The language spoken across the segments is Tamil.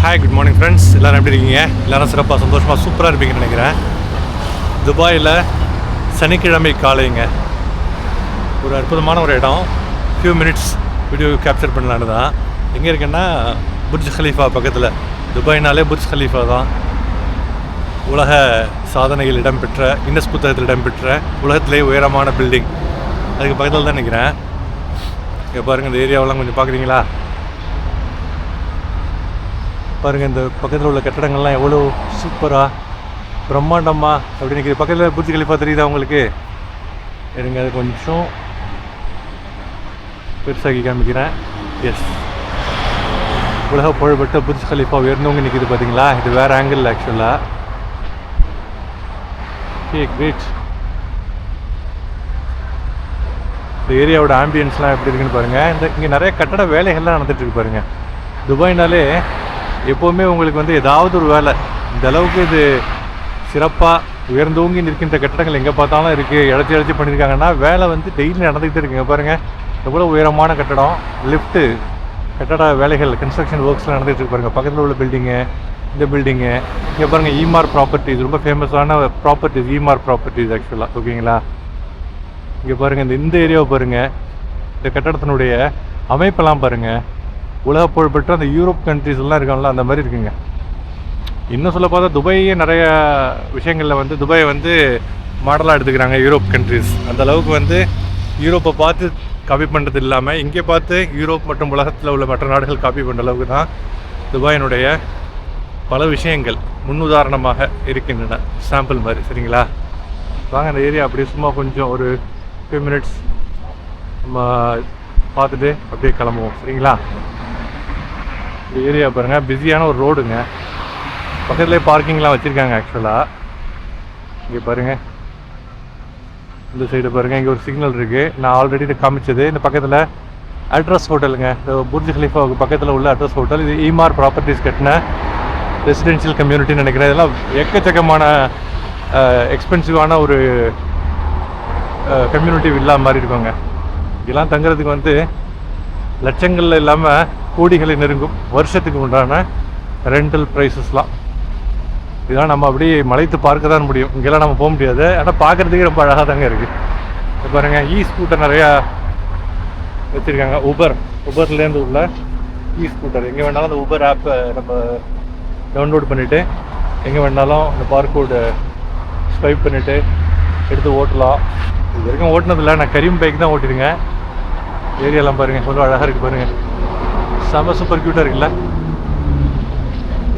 ஹாய் குட் மார்னிங் ஃப்ரெண்ட்ஸ், எல்லோரும் எப்படி இருக்கீங்க? எல்லோரும் சிறப்பாக சந்தோஷமாக சூப்பராக இருப்பீங்கன்னு நினைக்கிறேன். துபாயில் சனிக்கிழமை காலைங்க ஒரு அற்புதமான ஒரு இடம். ஃபியூ மினிட்ஸ் வீடியோ கேப்சர் பண்ணலான்னு தான். எங்கே இருக்குன்னா புர்ஜ் கலீஃபா பக்கத்தில். துபாய்னாலே புர்ஜ் கலீஃபா தான். உலக சாதனைகள் இடம்பெற்ற, கின்னஸ் புத்தகத்தில் இடம்பெற்ற உலகத்திலே உயரமான பில்டிங். அதுக்கு பக்கத்தில் தான் நிற்கிறேன். இங்கே பாருங்கள், இந்த ஏரியாவெல்லாம் கொஞ்சம் பார்க்குறீங்களா? பாருங்கள், இந்த பக்கத்தில் உள்ள கட்டடங்கள்லாம் எவ்வளோ சூப்பராக பிரம்மாண்டமாக அப்படி நிற்கிது. பக்கத்தில் புர்ஜ் கலீஃபா தெரியுதா உங்களுக்கு? இருங்க, அது கொஞ்சம் பெருசாகி காமிக்கிறேன். எஸ், உலக புகழ்பெற்ற புர்ஜ் கலீஃபா உயர்ந்தவங்க நிற்கிது பார்த்தீங்களா? இது வேறு ஆங்கிள் ஆக்சுவலாக. Okay, great. இந்த ஏரியாவோட ஆம்பியன்ஸ்லாம் எப்படி இருக்குன்னு பாருங்கள். இங்கே நிறைய கட்டட வேலைகள்லாம் நடந்துகிட்ருக்கு பாருங்கள். துபாய்னாலே எப்போவுமே உங்களுக்கு வந்து ஏதாவது ஒரு வேலை, இந்த அளவுக்கு இது சிறப்பாக உயர்ந்தோங்கி நிற்கின்ற கட்டடங்கள் எங்கே பார்த்தாலும் இருக்குது. இழைச்சி பண்ணியிருக்காங்கன்னா வேலை வந்து டெய்லி நடந்துக்கிட்டே இருக்குங்க. பாருங்கள், எவ்வளோ உயரமான கட்டடம், லிஃப்ட்டு, கட்டட வேலைகள், கன்ஸ்ட்ரக்ஷன் ஒர்க்ஸ்லாம் நடந்துகிட்டு இருக்கு பாருங்கள். பக்கத்தில் உள்ள பில்டிங்கு, இந்த பில்டிங்கு. இங்கே பாருங்கள், ஈமார் ப்ராப்பர்ட்டிஸ், ரொம்ப ஃபேமஸான ப்ராப்பர்ட்டிஸ், ஈமார் ப்ராப்பர்ட்டிஸ் ஆக்சுவலாக. ஓகேங்களா? இங்கே பாருங்கள், இந்த ஏரியாவை பாருங்கள், இந்த கட்டடத்தினுடைய அமைப்பெல்லாம் பாருங்கள். உலக புகழ்பெற்ற அந்த யூரோப் கண்ட்ரிஸ் எல்லாம் இருக்காங்களா, அந்த மாதிரி இருக்குங்க. இன்னும் சொல்ல பார்த்தா துபாயே நிறைய விஷயங்களில் வந்து துபாயை வந்து மாடலாக எடுத்துக்கிறாங்க யூரோப் கண்ட்ரிஸ். அந்த அளவுக்கு வந்து யூரோப்பை பார்த்து காப்பி பண்ணுறது இல்லாமல் இங்கே பார்த்து யூரோப் மற்றும் உலகத்தில் உள்ள மற்ற நாடுகள் காப்பி பண்ணுற அளவுக்கு தான் துபாயினுடைய பல விஷயங்கள் முன்னுதாரணமாக இருக்கின்றன. சாம்பிள் மாதிரி. சரிங்களா? வாங்க, அந்த ஏரியா அப்படியே சும்மா கொஞ்சம் ஒரு 5 மினிட்ஸ் நம்ம பார்த்துட்டு அப்படியே கிளம்புவோம். சரிங்களா? இந்த ஏரியா பாருங்கள், பிஸியான ஒரு ரோடுங்க. பக்கத்துலேயே பார்க்கிங்லாம் வச்சுருக்காங்க ஆக்சுவலாக. இங்கே பாருங்கள், இந்த சைடு பாருங்கள், இங்கே ஒரு சிக்னல் இருக்குது. நான் ஆல்ரெடி இதை காமிச்சது. இந்த பக்கத்தில் அட்ரஸ் ஹோட்டலுங்க. இந்த புர்ஜ் கலீஃபாவுக்கு பக்கத்தில் உள்ள அட்ரஸ் ஹோட்டல். இது ஈமார் ப்ராப்பர்ட்டிஸ் கட்டின ரெசிடென்ஷியல் கம்யூனிட்டின்னு நினைக்கிறேன். இதெல்லாம் எக்கச்சக்கமான எக்ஸ்பென்சிவான ஒரு கம்யூனிட்டி வில்லா மாதிரி இருக்குங்க. இதெல்லாம் தங்குறதுக்கு வந்து லட்சங்களில் இல்லாமல் கோடிகளை நெருங்கும் வருஷத்துக்கு உண்டான ரெண்டல் ப்ரைஸஸ்லாம். இதெல்லாம் நம்ம அப்படியே மலைத்து பார்க்க தான் முடியும். இங்கெல்லாம் நம்ம போக முடியாது. ஆனால் பார்க்குறதுக்கே ரொம்ப அழகாக தாங்க இருக்குது. இப்போ பாருங்கள், ஸ்கூட்டர் நிறையா வச்சுருக்காங்க. உபர்லேருந்து உள்ள ஸ்கூட்டர். எங்கே வேணாலும் அந்த உபர் ஆப்பை நம்ம டவுன்லோட் பண்ணிவிட்டு எங்கே வேணாலும் அந்த பார்கோடு ஸ்வைப் பண்ணிவிட்டு எடுத்து ஓட்டலாம். இது வரைக்கும் ஓட்டினதில்லை, நான் கரீம் பைக் தான் ஓட்டிடுங்க. ஏரியாலாம் பாருங்கள், கொஞ்சம் அழகாக இருக்குது பாருங்கள். செம்ம சூப்பர் க்யூட்டாக இருக்குல்ல?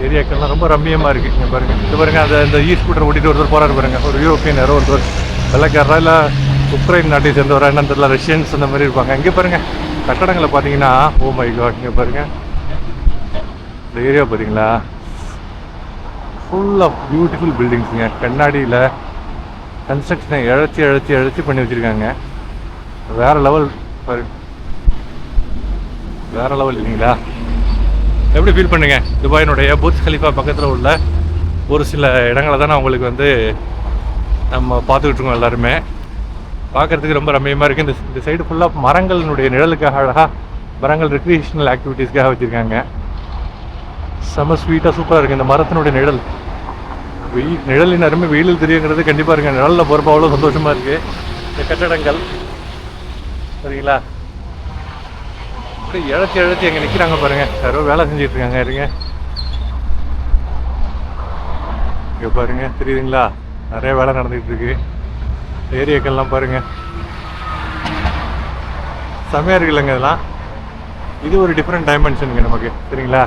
ஏரியாக்கள்லாம் ரொம்ப ரம்மியமாக இருக்குது. இங்கே பாருங்கள், இது பாருங்கள், அந்த ஸ்கூட்டர் ஓட்டிட்டு ஒருத்தர் போகிறாரு பாருங்கள். ஒரு யூரோப்பியன் யாரோ ஒருத்தர், வெள்ளைக்காரரா இல்லை உக்ரைன் நாட்டை சேர்ந்தவரா என்னன்னு தெரியல, ரஷ்யன்ஸ் அந்த மாதிரி இருப்பாங்க. இங்கே பாருங்கள், கட்டடங்களை பார்த்தீங்கன்னா ஓ மை காட். இங்கே பாருங்கள், இந்த ஏரியா பார்த்தீங்களா? ஃபுல் ஆஃப் பியூட்டிஃபுல் பில்டிங்ஸுங்க. கண்ணாடியில் கன்ஸ்ட்ரக்ஷனை இழைச்சி பண்ணி வச்சுருக்காங்க. வேறு லெவல் பாருங்க, வேறு லெவல் இல்லைங்களா? எப்படி ஃபீல் பண்ணுங்க? துபாயினுடைய புர்ஜ் கலீஃபா பக்கத்தில் உள்ள ஒரு சில இடங்களை தான் உங்களுக்கு வந்து நம்ம பார்த்துக்கிட்டு இருக்கோம். எல்லாருமே பார்க்குறதுக்கு ரொம்ப ரம்மியமாக இருக்குது. இந்த சைடு ஃபுல்லாக மரங்களினுடைய நிழலுக்காக அழகாக மரங்கள் ரெக்ரியேஷனல் ஆக்டிவிட்டீஸ்க்காக வச்சுருக்காங்க. செம்ம ஸ்வீட்டாக சூப்பராக இருக்குது. இந்த மரத்தினுடைய நிழலின் அருமை வெயிலில் தெரியுங்கிறது கண்டிப்பாக இருக்குது. நிழலில் போகிறப்ப அவ்வளோ சந்தோஷமாக இருக்குது. இந்த கட்டடங்கள் சரிங்களா? இழைச்சி எங்கே நிற்கிறாங்க பாருங்கள். யாரோ வேலை செஞ்சுட்டு இருக்காங்க. இருங்க, இங்கே பாருங்கள், தெரியுதுங்களா? நிறைய வேலை நடந்துகிட்டு இருக்கு. ஏரியாக்கள்லாம் பாருங்கள், செம்மையாக இருக்குல்லங்க. இதெல்லாம் இது ஒரு டிஃப்ரெண்ட் டைமென்ஷனுங்க நமக்கு. சரிங்களா?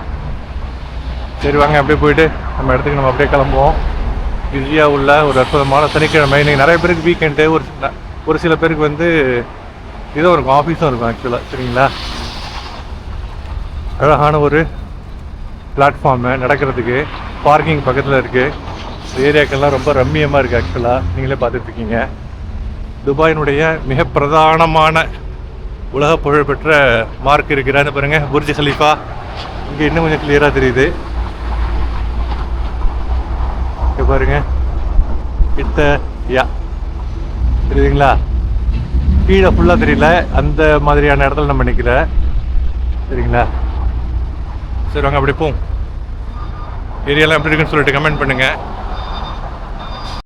சரி வாங்க, அப்படியே போயிட்டு நம்ம இடத்துக்கு நம்ம அப்படியே கிளம்புவோம். பிஸியாக உள்ள ஒரு அற்புதமான சனிக்கிழமை. இன்றைக்கி நிறைய பேருக்கு வீக்கெண்டு, ஒரு சில பேருக்கு வந்து இதுவும் இருக்கும், ஆஃபீஸும் இருக்கும் ஆக்சுவலாக. சரிங்களா? அழகான ஒரு பிளாட்ஃபார்மு நடக்கிறதுக்கு, பார்க்கிங் பக்கத்தில் இருக்குது. ஏரியாக்கள்லாம் ரொம்ப ரம்மியமாக இருக்குது ஆக்சுவலாக. நீங்களே பார்த்துட்ருக்கீங்க. துபாயினுடைய மிக பிரதானமான உலக புகழ்பெற்ற மார்க் இருக்கிறான்னு பாருங்கள், புர்ஜ் கலீஃபா. இங்கே இன்னும் கொஞ்சம் கிளியராக தெரியுது. இங்கே பாருங்கள், தெரியுதுங்களா? கீழே ஃபுல்லாக தெரியல, அந்த மாதிரியான இடத்துல நம்ம நிற்கல. சரிங்களா? சரி வாங்க, அப்படி போவோம். ஏரியாலாம் எப்படி இருக்குன்னு சொல்லிட்டு கமெண்ட் பண்ணுங்கள்.